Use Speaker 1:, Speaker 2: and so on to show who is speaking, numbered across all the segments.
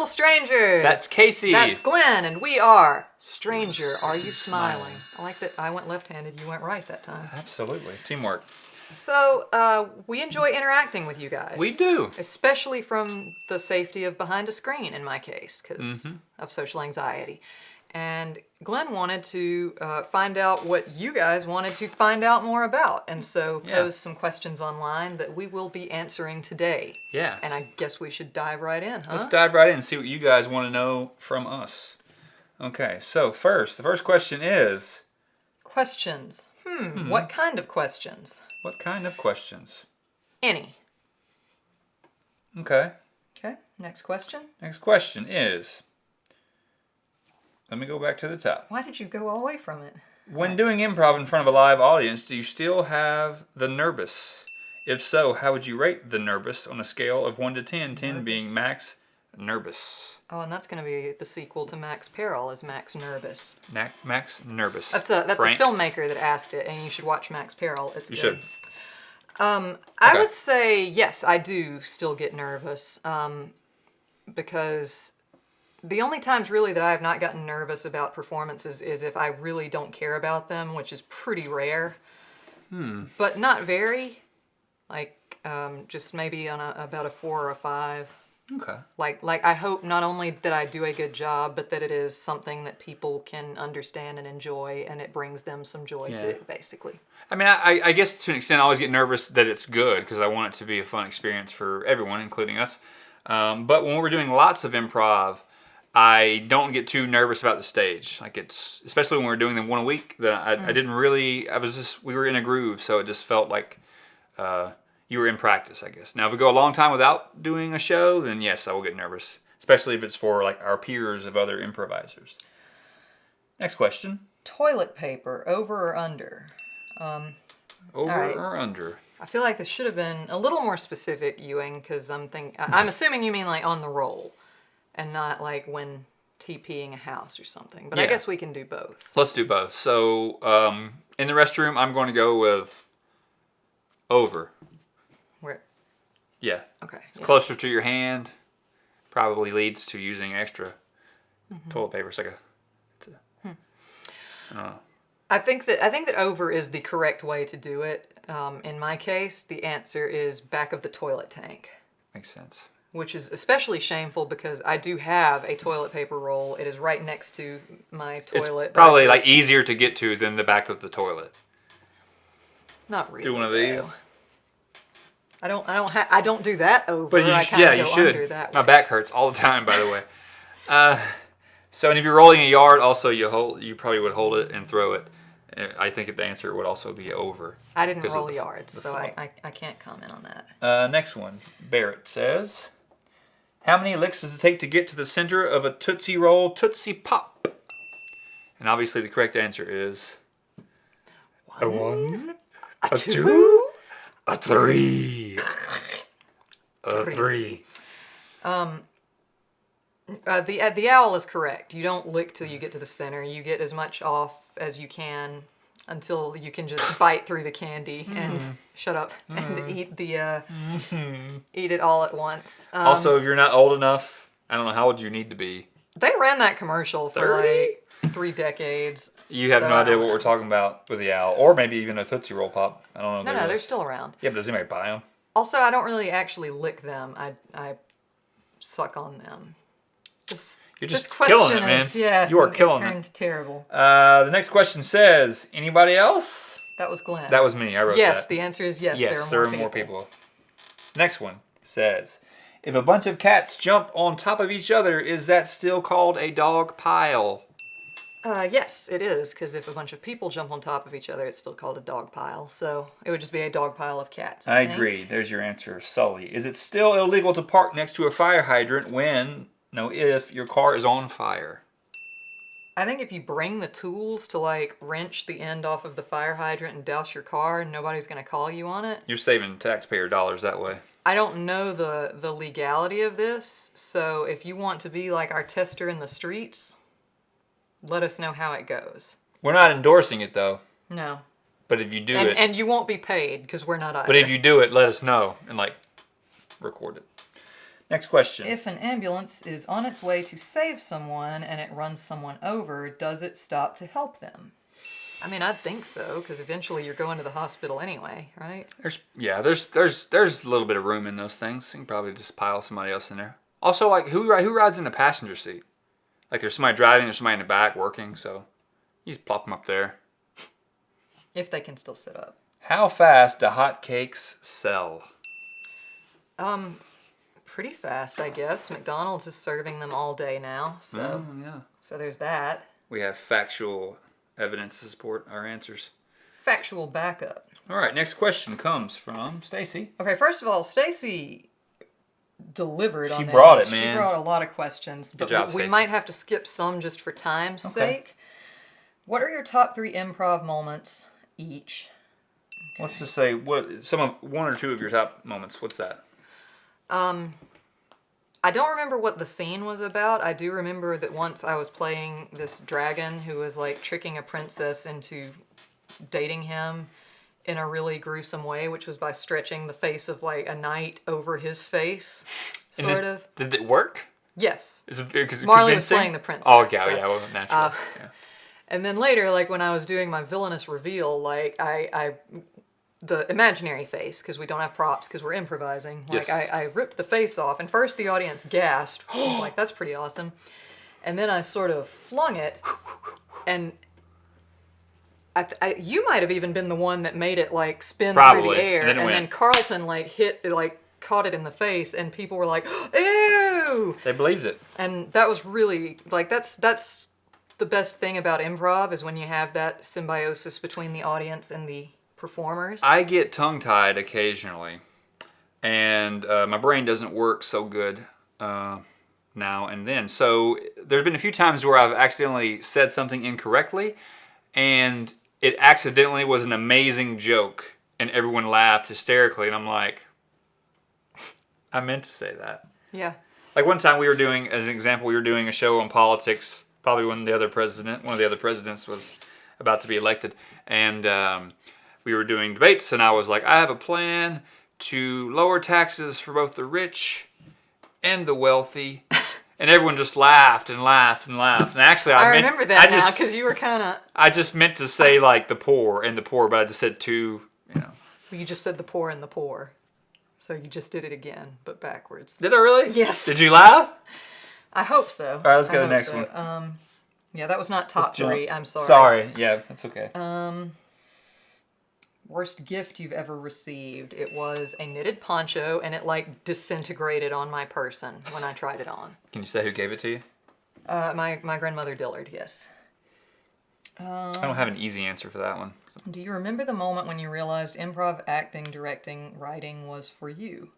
Speaker 1: strangers.
Speaker 2: That's Casey.
Speaker 1: That's Glenn, and we are Stranger. Are you smiling? I like that. I went left-handed. You went right that time.
Speaker 2: Absolutely. Teamwork.
Speaker 1: So we enjoy interacting with you guys.
Speaker 2: We do.
Speaker 1: Especially from the safety of behind a screen, in my case, because of social anxiety. And Glenn wanted to find out what you guys wanted to find out more about, and so posed some questions online that we will be answering today.
Speaker 2: Yeah.
Speaker 1: And I guess we should dive right in, huh?
Speaker 2: Let's dive right in and see what you guys want to know from us. Okay, so the first question is...
Speaker 1: Questions. What kind of questions?
Speaker 2: What kind of questions?
Speaker 1: Any.
Speaker 2: Okay.
Speaker 1: Okay, next question.
Speaker 2: Next question is... Let me go back to the top.
Speaker 1: Why did you go all the way from it?
Speaker 2: When doing improv in front of a live audience, do you still have the nervous? If so, how would you rate the nervous on a scale of 1 to 10, 10 being max nervous?
Speaker 1: Oh, and that's going to be the sequel to Max Peril, is Max Nervous.
Speaker 2: Max nervous.
Speaker 1: That's a filmmaker that asked it, and you should watch Max Peril. It's good. You should. I would say, yes, I do still get nervous, because... The only times really that I have not gotten nervous about performances is if I really don't care about them, which is pretty rare. But not very. Like, just maybe on about a 4 or a 5.
Speaker 2: Okay.
Speaker 1: Like I hope not only that I do a good job, but that it is something that people can understand and enjoy, and it brings them some joy too, basically.
Speaker 2: I mean, I guess to an extent I always get nervous that it's good, because I want it to be a fun experience for everyone, including us. But when we're doing lots of improv, I don't get too nervous about the stage. Like, it's, especially when we're doing them one a week, that I didn't really, we were in a groove, so it just felt like you were in practice, I guess. Now, if we go a long time without doing a show, then yes, I will get nervous, especially if it's for like our peers of other improvisers. Next question.
Speaker 1: Toilet paper, over or under?
Speaker 2: Over or under?
Speaker 1: I feel like this should have been a little more specific, Ewing, because I'm assuming you mean like on the roll. And not like when TPing a house or something. But I guess we can do both.
Speaker 2: Let's do both. So, in the restroom, I'm going to go with over.
Speaker 1: Where?
Speaker 2: Yeah.
Speaker 1: Okay.
Speaker 2: It's closer to your hand. Probably leads to using extra toilet paper. It's like
Speaker 1: I think that over is the correct way to do it. In my case, the answer is back of the toilet tank.
Speaker 2: Makes sense.
Speaker 1: Which is especially shameful because I do have a toilet paper roll. It is right next to my toilet.
Speaker 2: It's probably like easier to get to than the back of the toilet.
Speaker 1: Not really.
Speaker 2: Do one of these.
Speaker 1: I don't do that over.
Speaker 2: But you should. My back hurts all the time, by the way. So, and if you're rolling a yard, also you probably would hold it and throw it. I think the answer would also be over.
Speaker 1: I didn't roll yards, so I can't comment on
Speaker 2: that. Next one. Barrett says, how many licks does it take to get to the center of a Tootsie Roll Tootsie Pop? And obviously the correct answer is... a 1, a 2, a 3. A 3.
Speaker 1: The owl is correct. You don't lick till you get to the center. You get as much off as you can until you can just bite through the candy and shut up and eat eat it all at once.
Speaker 2: Also, if you're not old enough, I don't know how old you need to be.
Speaker 1: They ran that commercial for 30? Like 3 decades.
Speaker 2: You have no idea what we're talking about with the owl, or maybe even a Tootsie Roll Pop. I don't know.
Speaker 1: No, they're still around.
Speaker 2: Yeah, but does anybody buy them?
Speaker 1: Also, I don't really actually lick them. I suck on them.
Speaker 2: You're just killing it, man.
Speaker 1: Yeah,
Speaker 2: you are killing
Speaker 1: it. Turned terrible.
Speaker 2: The next question says, anybody else?
Speaker 1: That was Glenn.
Speaker 2: That was me. I wrote that.
Speaker 1: Yes, the answer is yes.
Speaker 2: Yes, there are more people. Next one says, if a bunch of cats jump on top of each other, is that still called a dog pile?
Speaker 1: Yes, it is, because if a bunch of people jump on top of each other, it's still called a dog pile. So it would just be a dog pile of cats.
Speaker 2: I agree. There's your answer, Sully. Is it still illegal to park next to a fire hydrant if your car is on fire?
Speaker 1: I think if you bring the tools to like wrench the end off of the fire hydrant and douse your car, nobody's going to call you on it.
Speaker 2: You're saving taxpayer dollars that way.
Speaker 1: I don't know the legality of this, so if you want to be like our tester in the streets, let us know how it goes.
Speaker 2: We're not endorsing it though.
Speaker 1: No.
Speaker 2: But if you do it...
Speaker 1: And you won't be paid because we're not either.
Speaker 2: But if you do it, let us know and like record it. Next question.
Speaker 1: If an ambulance is on its way to save someone and it runs someone over, does it stop to help them? I mean, I'd think so, because eventually you're going to the hospital anyway, right?
Speaker 2: There's a little bit of room in those things. You can probably just pile somebody else in there. Also, like, who rides in the passenger seat? Like, there's somebody driving, there's somebody in the back working, so you just plop them up there.
Speaker 1: If they can still sit up.
Speaker 2: How fast do hotcakes sell?
Speaker 1: Pretty fast, I guess. McDonald's is serving them all day now, so
Speaker 2: yeah.
Speaker 1: So there's that.
Speaker 2: We have factual evidence to support our answers.
Speaker 1: Factual backup.
Speaker 2: All right, next question comes from Stacy.
Speaker 1: Okay, first of all, Stacy delivered on that.
Speaker 2: She brought it, man.
Speaker 1: She brought a lot of questions, but
Speaker 2: Good job,
Speaker 1: we
Speaker 2: Stacey.
Speaker 1: might have to skip some just for time's sake. What are your top 3 improv moments each? Okay.
Speaker 2: Let's just say one or two of your top moments. What's that?
Speaker 1: I don't remember what the scene was about. I do remember that once I was playing this dragon who was like tricking a princess into dating him in a really gruesome way, which was by stretching the face of like a knight over his face, sort of.
Speaker 2: Did it work?
Speaker 1: Yes.
Speaker 2: Is it because
Speaker 1: Marley was playing the princess.
Speaker 2: Oh, okay,
Speaker 1: so,
Speaker 2: yeah, it wasn't natural. Yeah.
Speaker 1: And then later, like when I was doing my villainous reveal, like the imaginary face, because we don't have props because we're improvising. Like
Speaker 2: Yes.
Speaker 1: I ripped the face off, and first the audience gasped. I was like, "That's pretty awesome," and then I sort of flung it, and you might have even been the one that made it like spin through the air,
Speaker 2: and
Speaker 1: then Carlton like caught it in the face, and people were like, "Ew!"
Speaker 2: They believed it.
Speaker 1: And that was really like that's the best thing about improv is when you have that symbiosis between the audience and the performers.
Speaker 2: I get tongue-tied occasionally, and my brain doesn't work so good now and then. So there's been a few times where I've accidentally said something incorrectly, and it accidentally was an amazing joke, and everyone laughed hysterically, and I'm like, I meant to say that.
Speaker 1: Yeah.
Speaker 2: Like one time we were doing, as an example, we were doing a show on politics, probably when one of the other presidents was about to be elected, and we were doing debates, and I was like, I have a plan to lower taxes for both the rich and the wealthy. And everyone just laughed and laughed and laughed. And actually, I
Speaker 1: remember that now because you were kind of...
Speaker 2: I just meant to say, like, the poor and the poor, but I just said two, you know.
Speaker 1: You just said the poor and the poor. So you just did it again, but backwards.
Speaker 2: Did I really?
Speaker 1: Yes.
Speaker 2: Did you laugh?
Speaker 1: I hope so.
Speaker 2: All right, let's go to the next one.
Speaker 1: Yeah, that was not top 3. I'm sorry.
Speaker 2: Sorry. Yeah, that's okay.
Speaker 1: Worst gift you've ever received. It was a knitted poncho, and it like disintegrated on my person when I tried it on.
Speaker 2: Can you say who gave it to you?
Speaker 1: My grandmother Dillard, yes.
Speaker 2: I don't have an easy answer for that one.
Speaker 1: Do you remember the moment when you realized improv, acting, directing, writing was for you?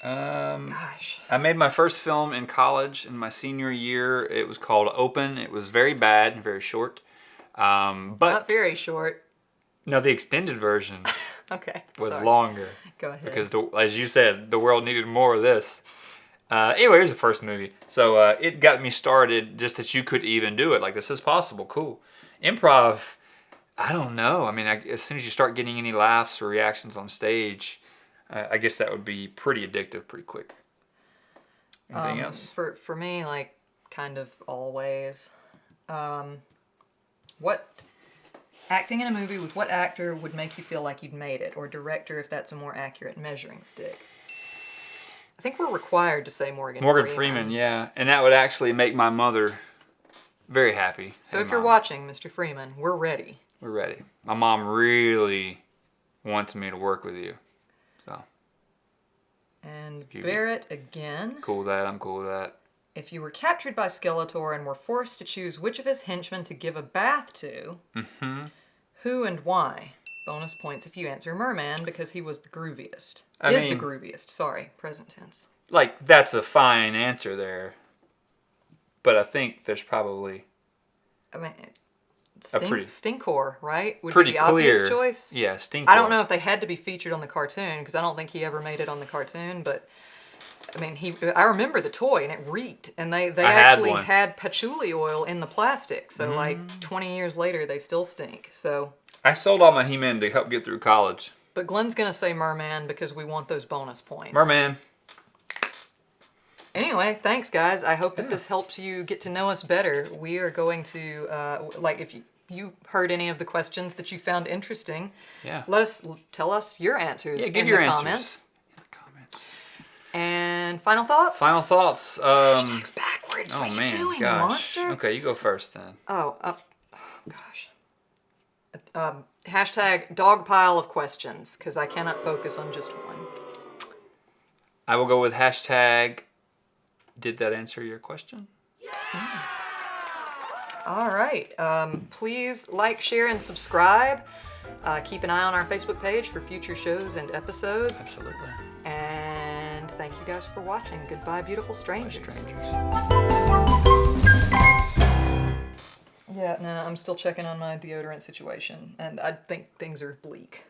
Speaker 1: Gosh.
Speaker 2: I made my first film in college in my senior year. It was called Open. It was very bad and very short. But
Speaker 1: Not very short.
Speaker 2: No, the extended version
Speaker 1: Okay.
Speaker 2: was
Speaker 1: sorry.
Speaker 2: longer.
Speaker 1: Go ahead.
Speaker 2: Because, as you said, the world needed more of this. Anyway, it was the first movie. So it got me started just that you could even do it. Like, this is possible. Cool. Improv, I don't know. I mean, as soon as you start getting any laughs or reactions on stage, I guess that would be pretty addictive pretty quick. Anything else?
Speaker 1: For me, like, kind of always. What... Acting in a movie with what actor would make you feel like you'd made it? Or director, if that's a more accurate measuring stick. I think we're required to say Morgan
Speaker 2: Freeman, yeah. And that would actually make my mother very happy.
Speaker 1: So if you're watching, Mr. Freeman, we're ready.
Speaker 2: We're ready. My mom really wants me to work with you. So.
Speaker 1: And Barrett again.
Speaker 2: Cool with that. I'm cool with that.
Speaker 1: If you were captured by Skeletor and were forced to choose which of his henchmen to give a bath to, who and why? Bonus points if you answer Merman, because he was the grooviest. The grooviest. Sorry, present tense.
Speaker 2: Like, that's a fine answer there. But I think there's probably...
Speaker 1: I mean, Stinkor, right? Would
Speaker 2: pretty
Speaker 1: be the obvious
Speaker 2: clear
Speaker 1: choice?
Speaker 2: Yeah, Stinkor.
Speaker 1: I don't know if they had to be featured on the cartoon, because I don't think he ever made it on the cartoon, but... I mean, I remember the toy, and it reeked. And they actually had patchouli oil in the plastic. So, like, 20 years later, they still stink. So...
Speaker 2: I sold all my He-Man to help get through college.
Speaker 1: But Glenn's going to say Merman because we want those bonus points.
Speaker 2: Merman.
Speaker 1: Anyway, thanks, guys. I hope that this helps you get to know us better. We are going to, if you heard any of the questions that you found interesting, tell us your answers
Speaker 2: give
Speaker 1: in
Speaker 2: your
Speaker 1: the
Speaker 2: answers.
Speaker 1: comments. And final thoughts?
Speaker 2: Final thoughts.
Speaker 1: Hashtags backwards. What are you doing,
Speaker 2: gosh.
Speaker 1: monster?
Speaker 2: Okay, you go first then.
Speaker 1: Gosh. Hashtag dog pile of questions, because I cannot focus on just one.
Speaker 2: I will go with hashtag, did that answer your question?
Speaker 1: All right. Please like, share, and subscribe. Keep an eye on our Facebook page for future shows and episodes.
Speaker 2: Absolutely.
Speaker 1: And thank you guys for watching. Goodbye, beautiful strangers. Yeah, no, I'm still checking on my deodorant situation, and I think things are bleak.